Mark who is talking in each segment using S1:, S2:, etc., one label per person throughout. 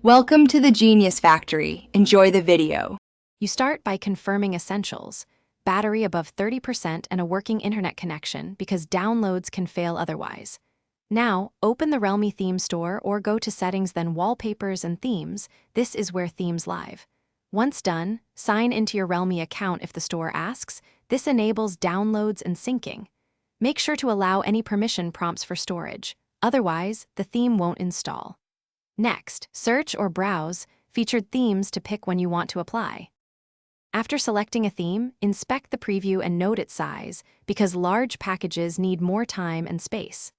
S1: Welcome to the Genius Factory. Enjoy the video.
S2: You start by confirming essentials: battery above 30% and a working internet connection, because downloads can fail otherwise. Now, open the Realme theme store or go to Settings, then Wallpapers and Themes. This is where themes live. Once done, sign into your Realme account if the store asks. This enables downloads and syncing. Make sure to allow any permission prompts for storage. Otherwise, the theme won't install. Next, search or browse featured themes to pick when you want to apply. After selecting a theme, inspect the preview and note its size, because large packages need more time and space.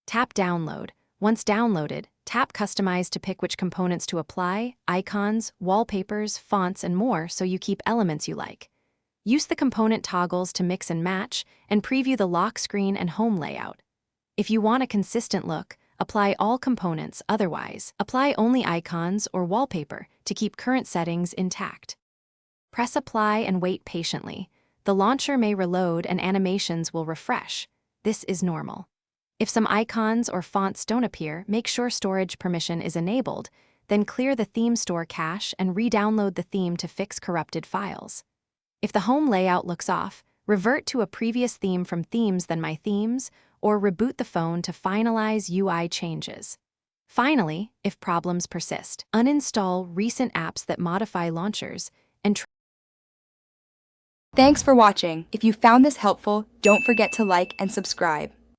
S2: Tap Download. Once downloaded, tap Customize to pick which components to apply: icons, wallpapers, fonts, and more, so you keep elements you like. Use the component toggles to mix and match, and preview the lock screen and home layout. If you want a consistent look, apply all components. Otherwise, apply only icons or wallpaper to keep current settings intact. Press Apply and wait patiently. The launcher may reload and animations will refresh. This is normal. If some icons or fonts don't appear, make sure storage permission is enabled, then clear the theme store cache and re-download the theme to fix corrupted files. If the home layout looks off, revert to a previous theme from Themes, then My Themes, or reboot the phone to finalize UI changes. Finally, if problems persist, uninstall recent apps that modify launchers and
S1: Thanks for watching. If you found this helpful, don't forget to like and subscribe.